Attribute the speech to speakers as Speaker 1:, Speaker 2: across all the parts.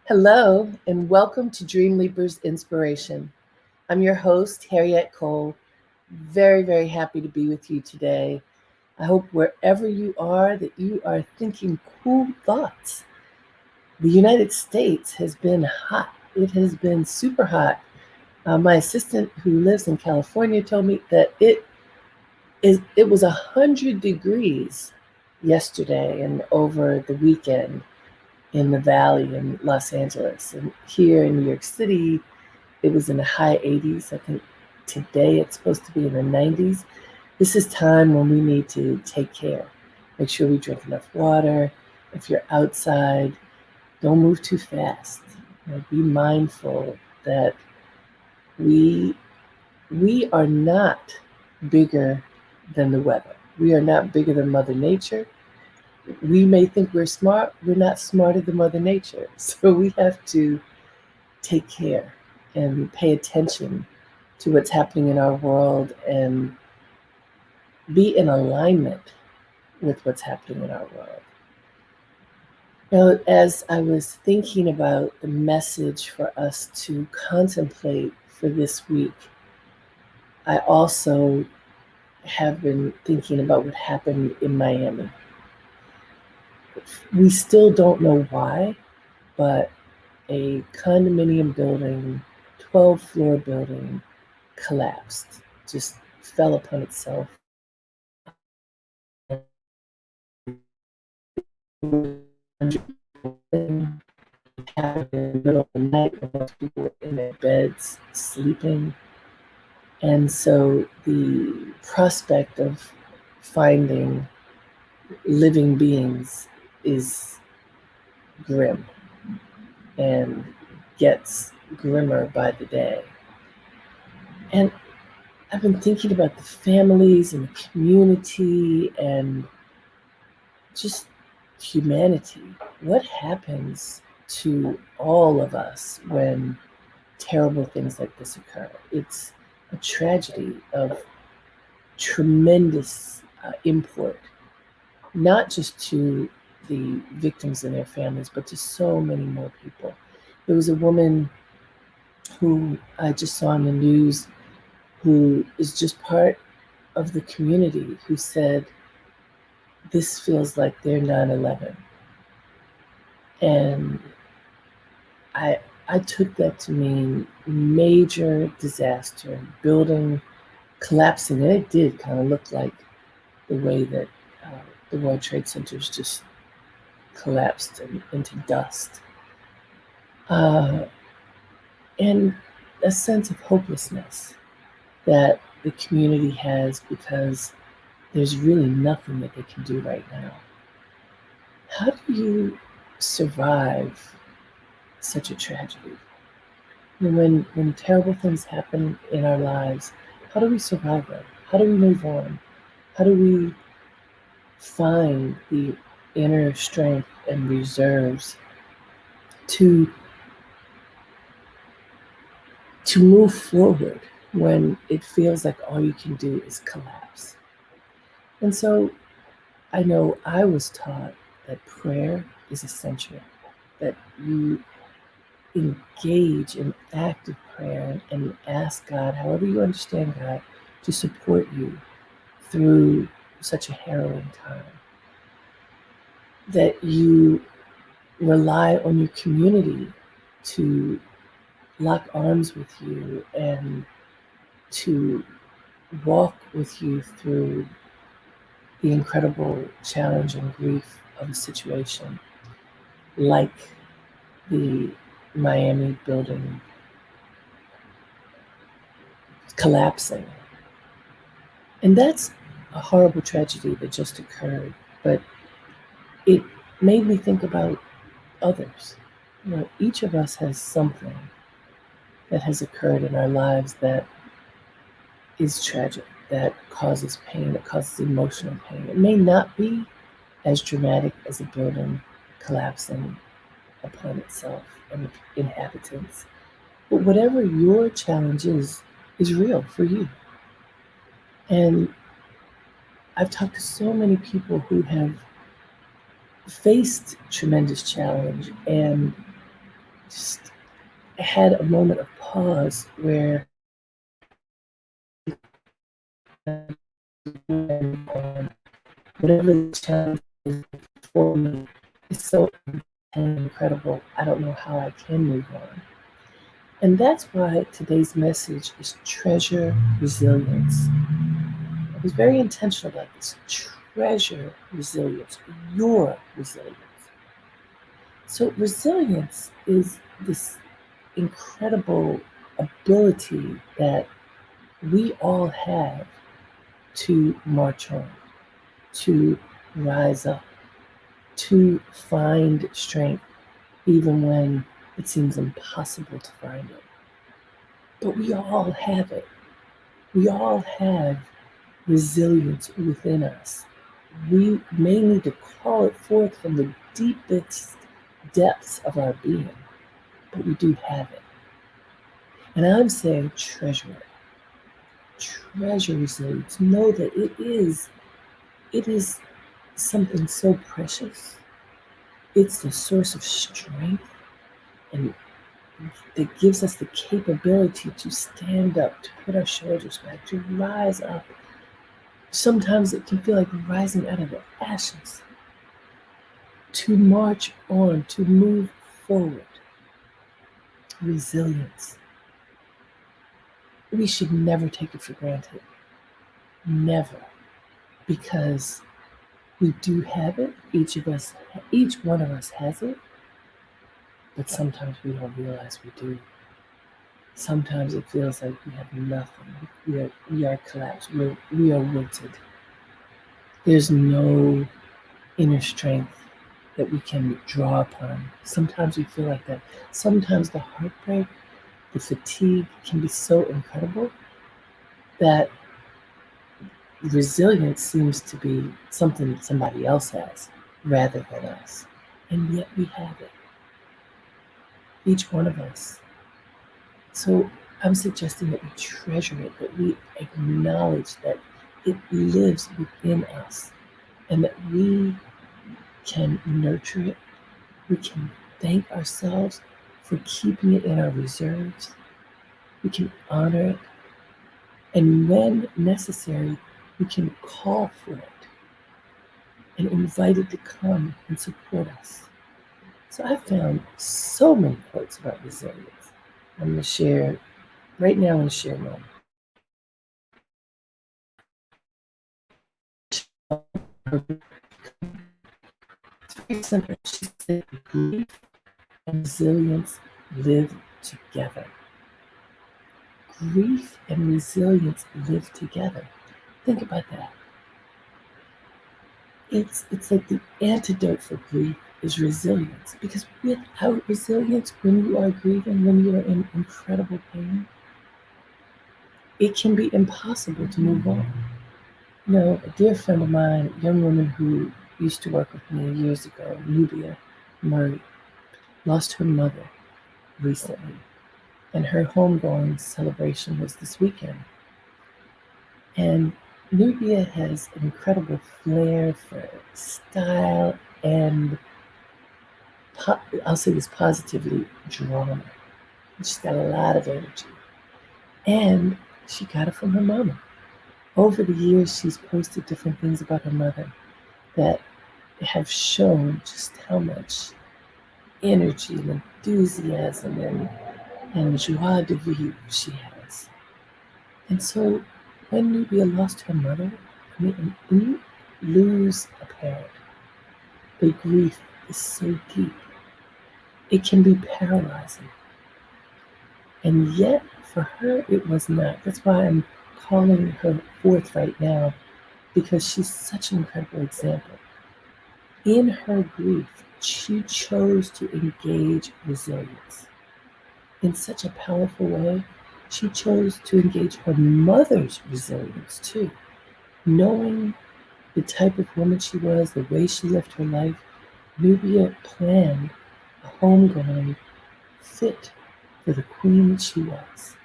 Speaker 1: Hello, and welcome to Dreamleapers Inspiration. I'm your host, Harriet Cole. Very, very happy to be with you today. I hope wherever you are that you are thinking cool thoughts. The United States has been hot. It has been super hot. My assistant who lives in California told me that it was 100 degrees yesterday and over the weekend in the valley in Los Angeles. And here in New York City, it was in the high 80s. I think today it's supposed to be in the 90s. This is time when we need to take care. Make sure we drink enough water. If you're outside, don't move too fast. Be mindful that we we are not bigger than the weather. We are not bigger than Mother Nature. We may think we're smart. We're not smarter than Mother Nature. So we have to take care and pay attention to what's happening in our world and be in alignment with what's happening in our world. Now, as I was thinking about the message for us to contemplate for this week, I also have been thinking about what happened in Miami. We still don't know why, but a condominium building, 12-floor building, collapsed, just fell upon itself. Happened in the middle of the night when most people were in their beds sleeping. And so the prospect of finding living beings is grim and gets grimmer by the day. And I've been thinking about the families and the community and just humanity. What happens to all of us when terrible things like this occur? It's a tragedy of tremendous import, not just to the victims and their families, but to so many more people. There was a woman who I just saw on the news who is just part of the community who said, this feels like their 9/11. And I took that to mean major disaster, building collapsing, and it did kind of look like the way that the World Trade Centers just collapsed into dust. And a sense of hopelessness that the community has because there's really nothing that they can do right now. How do you survive such a tragedy? When terrible things happen in our lives, how do we survive them? How do we move on? How do we find the inner strength and reserves to move forward when it feels like all you can do is collapse? And so I know I was taught that prayer is essential, that you engage in active prayer and ask God, however you understand God, to support you through such a harrowing time. That you rely on your community to lock arms with you and to walk with you through the incredible challenge and grief of a situation like the Miami building collapsing. And that's a horrible tragedy that just occurred, but it made me think about others. Each of us has something that has occurred in our lives that is tragic, that causes pain, that causes emotional pain. It may not be as dramatic as a building collapsing upon itself and the inhabitants, but whatever your challenge is real for you. And I've talked to so many people who have faced tremendous challenge and just had a moment of pause where whatever the challenge is for me is so incredible. I don't know how I can move on. And that's why today's message is treasure resilience. I was very intentional about this. Treasure resilience, your resilience. So, resilience is this incredible ability that we all have to march on, to rise up, to find strength, even when it seems impossible to find it. But we all have it. We all have resilience within us. We may need to call it forth from the deepest depths of our being, but we do have it. And I'm saying treasure it. Treasure resilience. Know that it is something so precious. It's the source of strength and that gives us the capability to stand up, to put our shoulders back, to rise up. Sometimes it can feel like rising out of the ashes, to march on, to move forward. Resilience. We should never take it for granted. Never. Because we do have it. Each one of us has it. But sometimes we don't realize we do. Sometimes it feels like we have nothing. We are collapsed. We are wilted. There's no inner strength that we can draw upon. Sometimes we feel like that. Sometimes the heartbreak, the fatigue can be so incredible that resilience seems to be something somebody else has rather than us. And yet we have it. Each one of us. So I'm suggesting that we treasure it, that we acknowledge that it lives within us and that we can nurture it. We can thank ourselves for keeping it in our reserves. We can honor it. And when necessary, we can call for it and invite it to come and support us. So I found so many quotes about resilience. I'm going to share, right now I'm going to share one. It's very simple. She said, grief and resilience live together. Grief and resilience live together. Think about that. It's like the antidote for grief is resilience. Because without resilience, when you are grieving, when you are in incredible pain, it can be impossible to move on. You know, a dear friend of mine, a young woman who used to work with me years ago, Nubia Murray, lost her mother recently. And her homegoing celebration was this weekend. And Nubia has an incredible flair for style and, I'll say this positively, drama. She's got a lot of energy. And she got it from her mama. Over the years, she's posted different things about her mother that have shown just how much energy and enthusiasm and joie de vivre she has. And so when Nubia lost her mother, I mean, when you lose a parent, the grief is so deep. It can be paralyzing. And yet, for her, it was not. That's why I'm calling her forth right now, because she's such an incredible example. In her grief, she chose to engage resilience. In such a powerful way, she chose to engage her mother's resilience too. Knowing the type of woman she was, the way she lived her life, Nubia planned a homegoing fit for the queen that she was.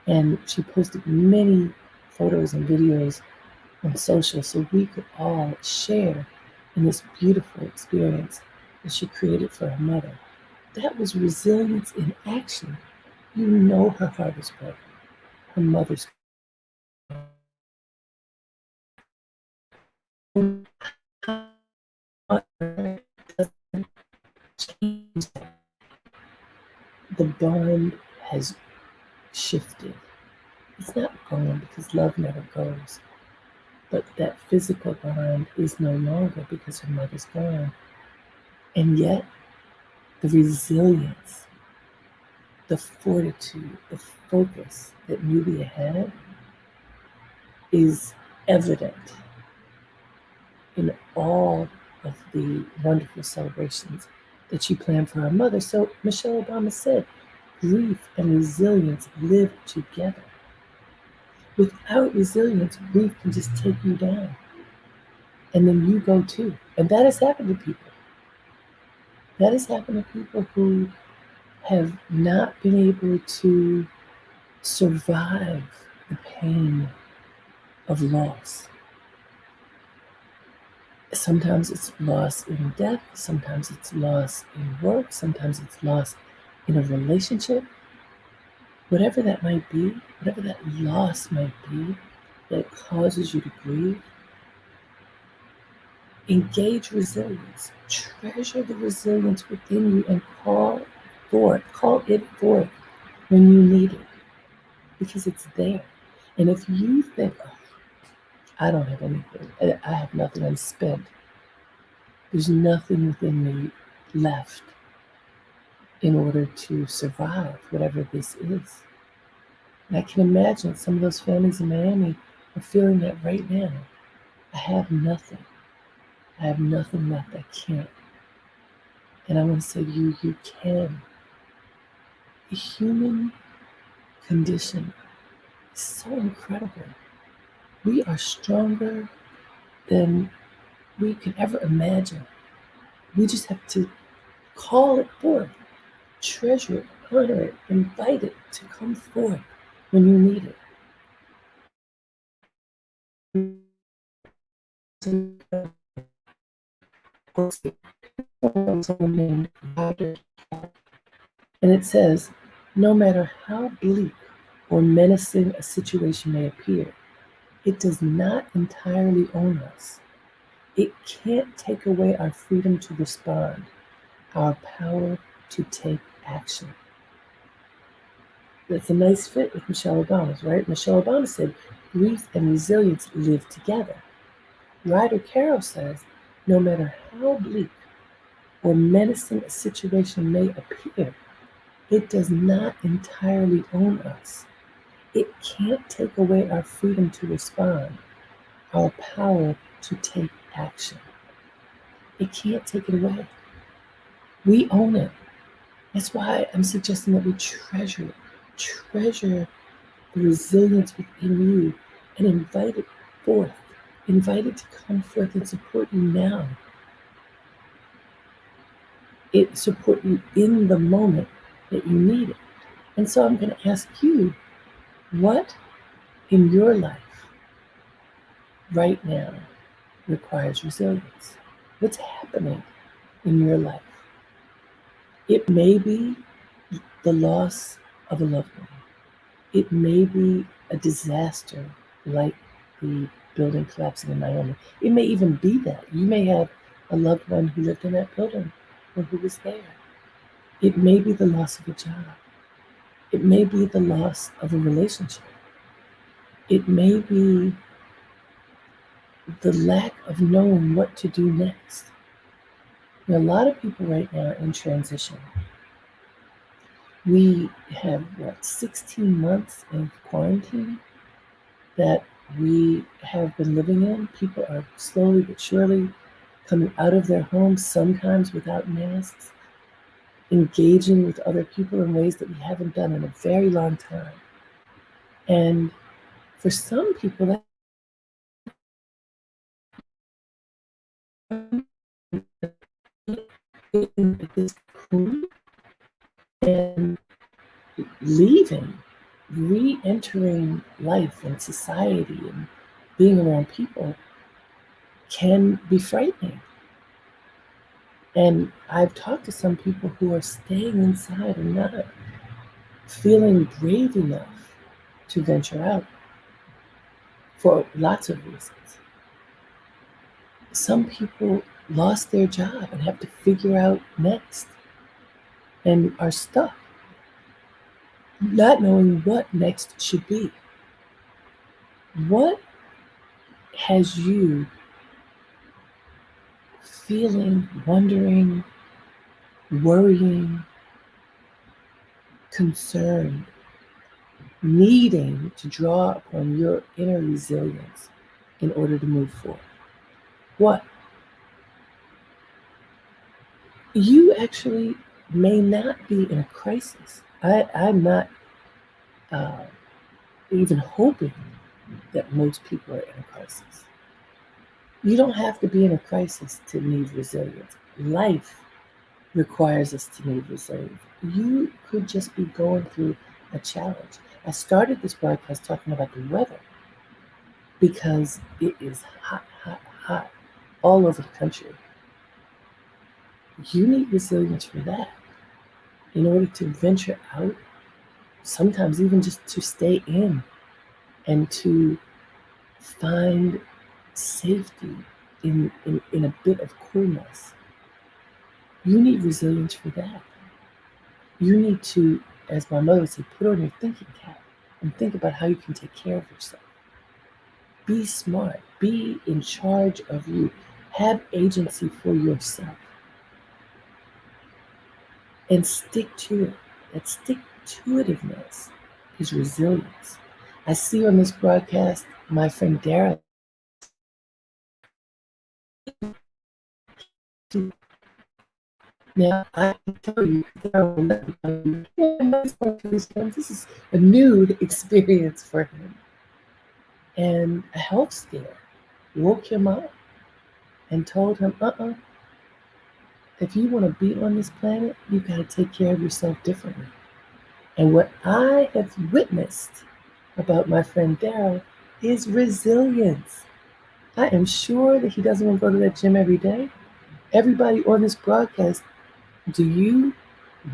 Speaker 1: And she posted many photos and videos on social so we could all share in this beautiful experience that she created for her mother. That was resilience in action. You know her heart is broken. Her mother's the bond has shifted. It's not gone because love never goes, but that physical bond is no longer because her mother's gone. And yet, the resilience, the fortitude, the focus that Nubia had is evident in all of the wonderful celebrations that she planned for her mother. So Michelle Obama said, grief and resilience live together. Without resilience, grief can just take you down. And then you go too. And that has happened to people. That has happened to people who have not been able to survive the pain of loss. Sometimes it's loss in death, sometimes it's loss in work, sometimes it's loss in a relationship. Whatever that might be, whatever that loss might be that causes you to grieve, engage resilience. Treasure the resilience within you and call it forth when you need it, because it's there. And if you think, oh, I don't have anything, I have nothing, I'm spent, there's nothing within me left in order to survive whatever this is. And I can imagine some of those families in Miami are feeling that right now. I have nothing. I have nothing left. I can't. And I want to say to you, you can. The human condition is so incredible. We are stronger than we could ever imagine. We just have to call it forth, treasure it, honor it, invite it to come forth when you need it. And it says, no matter how bleak or menacing a situation may appear, it does not entirely own us. It can't take away our freedom to respond, our power to take action. That's a nice fit with Michelle Obama's, right? Michelle Obama said, grief and resilience live together. Ryder Carroll says, no matter how bleak or menacing a situation may appear, it does not entirely own us. It can't take away our freedom to respond, our power to take action. It can't take it away. We own it. That's why I'm suggesting that we treasure the resilience within you and invite it forth. Invite it to come forth and support you now. It support you in the moment that you need it. And so I'm going to ask you, what in your life right now requires resilience? What's happening in your life? It may be the loss of a loved one. It may be a disaster like the building collapsing in Miami. It may even be that. You may have a loved one who lived in that building or who was there. It may be the loss of a job. It may be the loss of a relationship. It may be the lack of knowing what to do next. There are a lot of people right now in transition. We have, 16 months of quarantine that we have been living in. People are slowly but surely coming out of their homes, sometimes without masks, engaging with other people in ways that we haven't done in a very long time. And for some people, that is cool, and leaving, re-entering life and society and being around people can be frightening. And I've talked to some people who are staying inside and not feeling brave enough to venture out for lots of reasons. Some people lost their job and have to figure out next and are stuck, not knowing what next should be. What has you feeling, wondering, worrying, concerned, needing to draw upon your inner resilience in order to move forward? What? You actually may not be in a crisis. I'm not even hoping that most people are in a crisis. You don't have to be in a crisis to need resilience. Life requires us to need resilience. You could just be going through a challenge. I started this broadcast talking about the weather because it is hot, hot, hot all over the country. You need resilience for that in order to venture out, sometimes even just to stay in and to find safety in a bit of coolness. You need resilience for that. You need to, as my mother would say, put on your thinking cap and think about how you can take care of yourself. Be smart. Be in charge of you. Have agency for yourself. And stick to it. That stick-to-itiveness is resilience. I see on this broadcast my friend Dara. Now, I can tell you, this is a new experience for him. And a health scare woke him up and told him, if you want to be on this planet, you got to take care of yourself differently. And what I have witnessed about my friend Daryl is resilience. I am sure that he doesn't want to go to that gym every day. Everybody on this broadcast, do you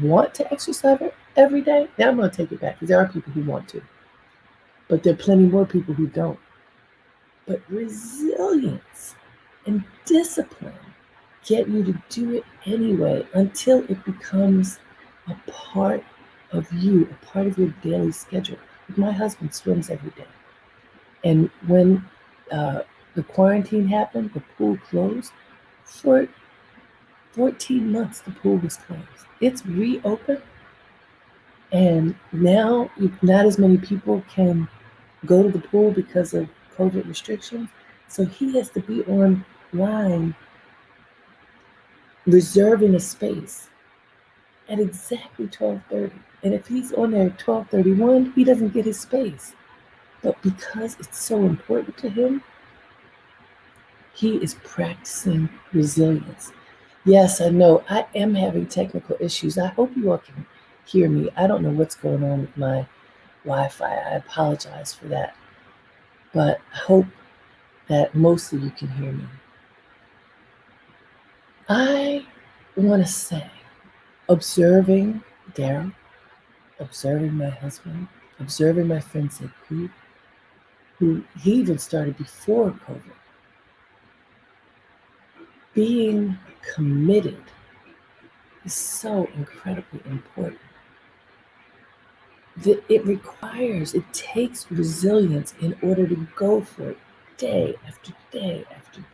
Speaker 1: want to exercise every day? Now I'm going to take it back because there are people who want to, but there are plenty more people who don't. But resilience and discipline get you to do it anyway until it becomes a part of you, a part of your daily schedule. My husband swims every day. And when the quarantine happened, the pool closed. For 14 months, the pool was closed. It's reopened. And now not as many people can go to the pool because of COVID restrictions. So he has to be online reserving a space at exactly 12:30. And if he's on there at 12:31, he doesn't get his space. But because it's so important to him, he is practicing resilience. Yes, I know I am having technical issues. I hope you all can hear me. I don't know what's going on with my Wi-Fi. I apologize for that. But I hope that mostly you can hear me. I want to say, observing Daryl, observing my husband, observing my friend Sekou, who he even started before COVID. Being committed is so incredibly important. It takes resilience in order to go for it day after day after day.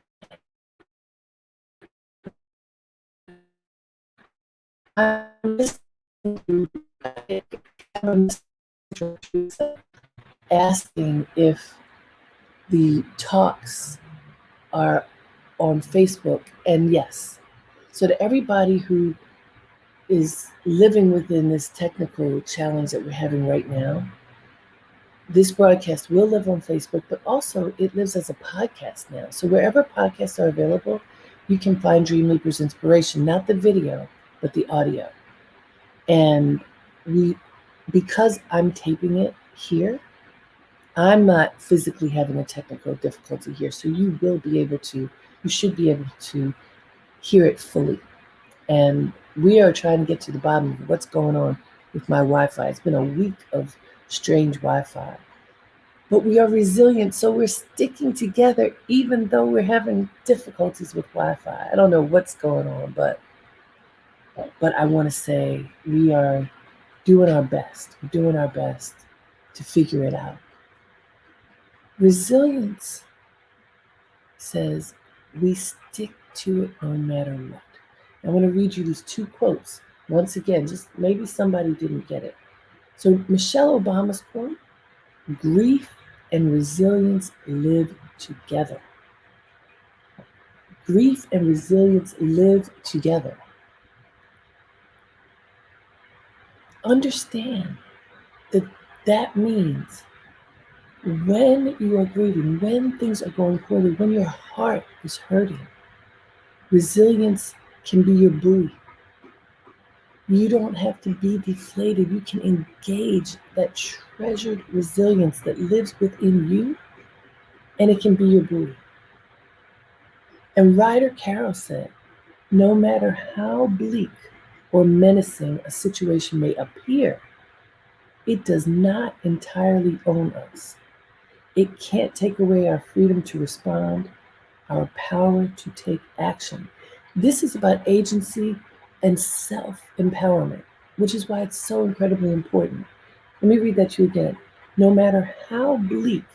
Speaker 1: I'm asking if the talks are on Facebook, and yes. So to everybody who is living within this technical challenge that we're having right now, this broadcast will live on Facebook, but also it lives as a podcast now. So wherever podcasts are available, you can find Dreamleapers Inspiration, not the video, but the audio. And because I'm taping it here, I'm not physically having a technical difficulty here. So you should be able to hear it fully. And we are trying to get to the bottom of what's going on with my Wi-Fi. It's been a week of strange Wi-Fi. But we are resilient, so we're sticking together even though we're having difficulties with Wi-Fi. I don't know what's going on, but I want to say we are doing our best. We're doing our best to figure it out. Resilience says we stick to it no matter what. I want to read you these two quotes. Once again, just maybe somebody didn't get it. So Michelle Obama's quote, grief and resilience live together. Grief and resilience live together. Understand that that means when you are grieving, when things are going poorly, when your heart is hurting, resilience can be your buoy. You don't have to be deflated. You can engage that treasured resilience that lives within you, and it can be your buoy. And Ryder Carroll said, no matter how bleak or menacing a situation may appear, it does not entirely own us. It can't take away our freedom to respond, our power to take action. This is about agency and self-empowerment, which is why it's so incredibly important. Let me read that to you again. No matter how bleak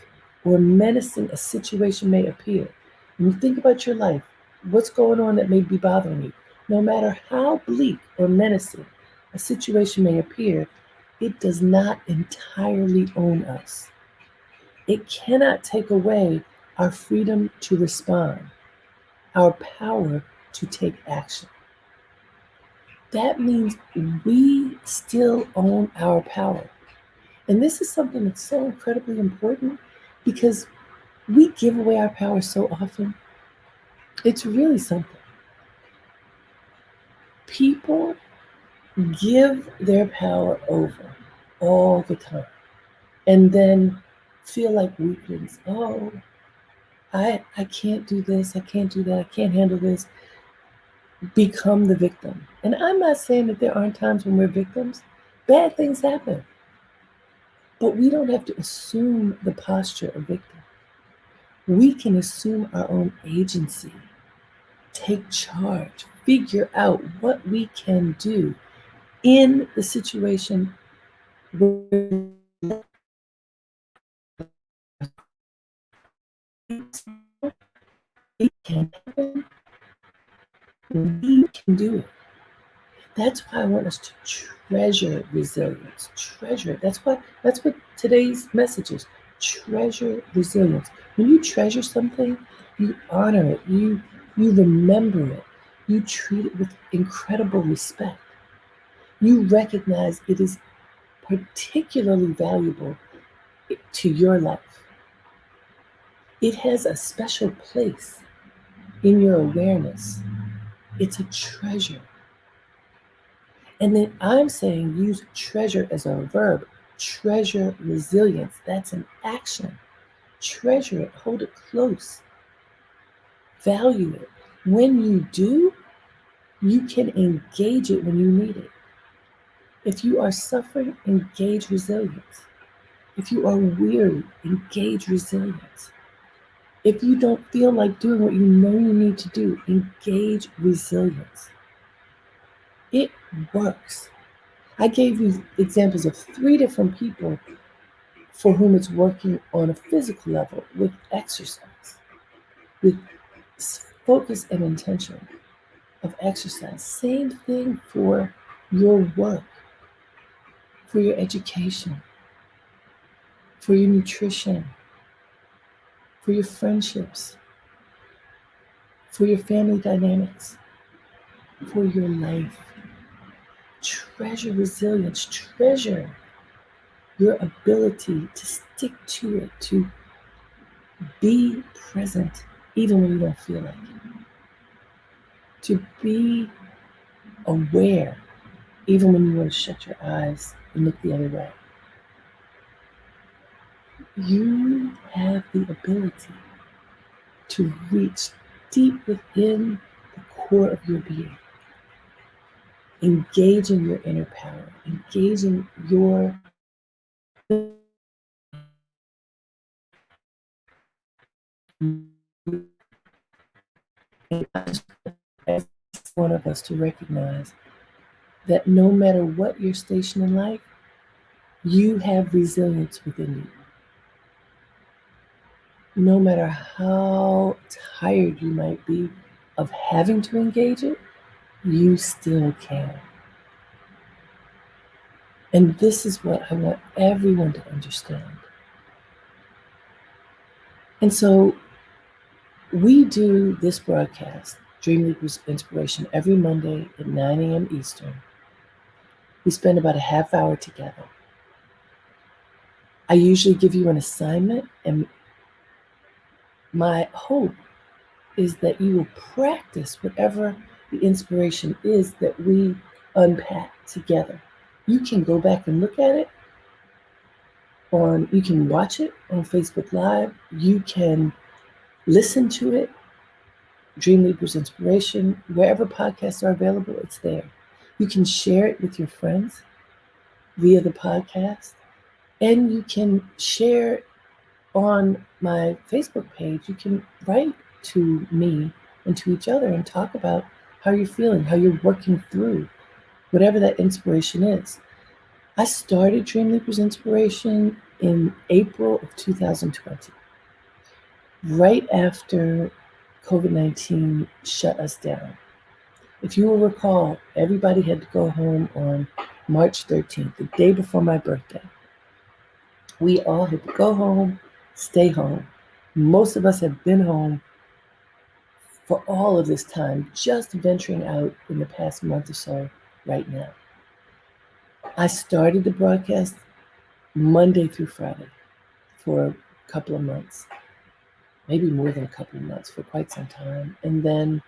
Speaker 1: or menacing a situation may appear, when you think about your life, what's going on that may be bothering you, no matter how bleak or menacing a situation may appear, it does not entirely own us. It cannot take away our freedom to respond, our power to take action. That means we still own our power. And this is something that's so incredibly important because we give away our power so often. It's really something. People give their power over all the time and then feel like weaklings. Oh, I can't do this. I can't do that. I can't handle this. Become the victim. And I'm not saying that there aren't times when we're victims. Bad things happen. But we don't have to assume the posture of victim. We can assume our own agency, take charge, figure out what we can do in the situation where it can happen. We can do it. That's why I want us to treasure resilience. Treasure it. That's what today's message is. Treasure resilience. When you treasure something, you honor it. You remember it. You treat it with incredible respect. You recognize it is particularly valuable to your life. It has a special place in your awareness. It's a treasure. And then I'm saying use treasure as a verb. Treasure resilience. That's an action. Treasure it. Hold it close. Value it. When you do, you can engage it when you need it. If you are suffering, engage resilience. If you are weary, engage resilience. If you don't feel like doing what you know you need to do, engage resilience. It works. I gave you examples of 3 different people for whom it's working on a physical level with exercise, with focus and intention of exercise. Same thing for your work, for your education, for your nutrition, for your friendships, for your family dynamics, for your life. Treasure resilience. Treasure your ability to stick to it, to be present even when you don't feel like it, to be aware even when you want to shut your eyes and look the other way. You have the ability to reach deep within the core of your being engaging your inner power, engaging your as one of us to recognize that no matter what your station in life, you have resilience within you. No matter how tired you might be of having to engage it, you still can. And this is what I want everyone to understand. And so we do this broadcast, Dreamleapers Inspiration, every Monday at 9 a.m. Eastern. We spend about a half hour together. I usually give you an assignment, and my hope is that you will practice whatever the inspiration is that we unpack together. You can go back and look at it you can watch it on Facebook Live. You can listen to it, Dreamleapers Inspiration, wherever podcasts are available, it's there. You can share it with your friends via the podcast, and you can share on my Facebook page. You can write to me and to each other and talk about how you're feeling, how you're working through whatever that inspiration is. I started Dreamleapers Inspiration in April of 2020, right after COVID-19 shut us down. If you will recall, everybody had to go home on March 13th, the day before my birthday. We all had to go home, stay home. Most of us have been home for all of this time, just venturing out in the past month or so right now. I started the broadcast Monday through Friday for a couple of months, maybe more than a couple of months, for quite some time. And then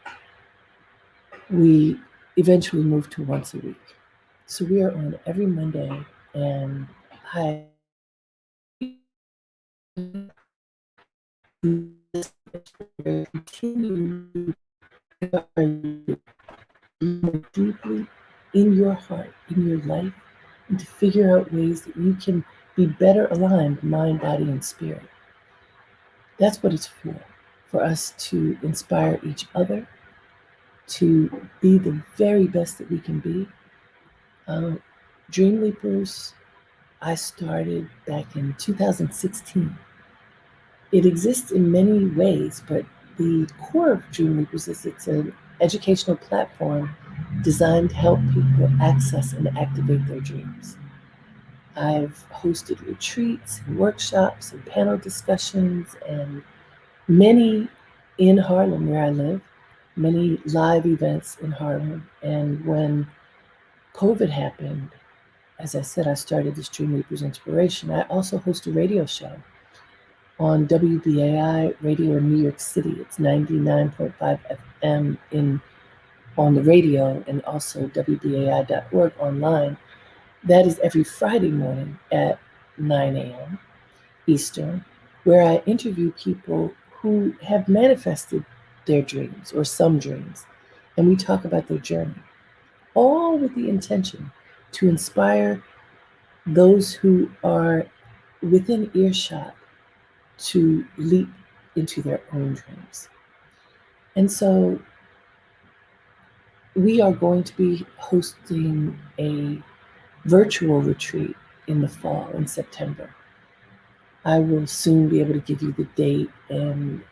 Speaker 1: we eventually moved to once a week. So we are on every Monday, and I continue more deeply in your heart, in your life, and to figure out ways that you can be better aligned, mind, body, and spirit. That's what it's for us to inspire each other, to be the very best that we can be. Dreamleapers, I started back in 2016. It exists in many ways, but the core of Dreamleapers is it's an educational platform designed to help people access and activate their dreams. I've hosted retreats and workshops and panel discussions and many in Harlem, where I live, many live events in Harlem. And when COVID happened, as I said, I started this Dreamleapers Inspiration. I also host a radio show on WBAI radio in New York City. It's 99.5 FM on the radio, and also WBAI.org online. That is every Friday morning at 9 a.m. Eastern, where I interview people who have manifested their dreams or some dreams, and we talk about their journey, all with the intention to inspire those who are within earshot to leap into their own dreams. And so we are going to be hosting a virtual retreat in the fall, in September. I will soon be able to give you the date and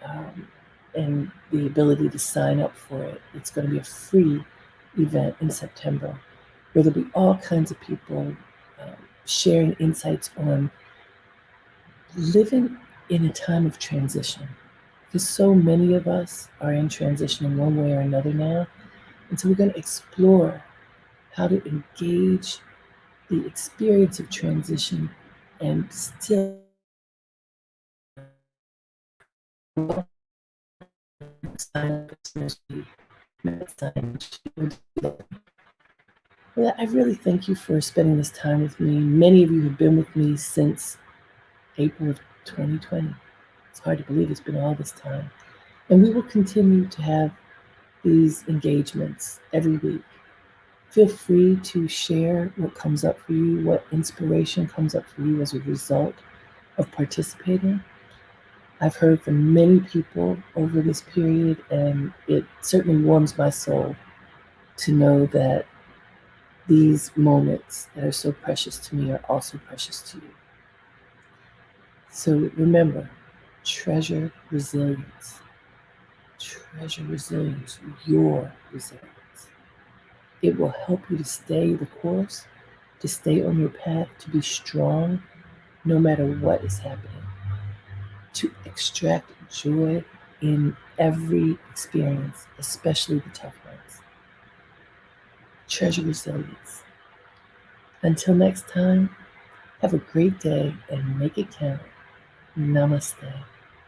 Speaker 1: the ability to sign up for it. It's going to be a free event in September, where there'll be all kinds of people sharing insights on living in a time of transition, because so many of us are in transition in one way or another now. And so we're going to explore how to engage the experience of transition and still well, I really thank you for spending this time with me. Many of you have been with me since April of 2020. It's hard to believe it's been all this time. And we will continue to have these engagements every week Feel free to share what comes up for you, what inspiration comes up for you as a result of participating. I've heard from many people over this period, and it certainly warms my soul to know that these moments that are so precious to me are also precious to you. So remember, treasure resilience. Treasure resilience, your resilience. It will help you to stay the course, to stay on your path, to be strong no matter what is happening, to extract joy in every experience, especially the tough ones. Treasure resilience. Until next time, have a great day and make it count. Namaste.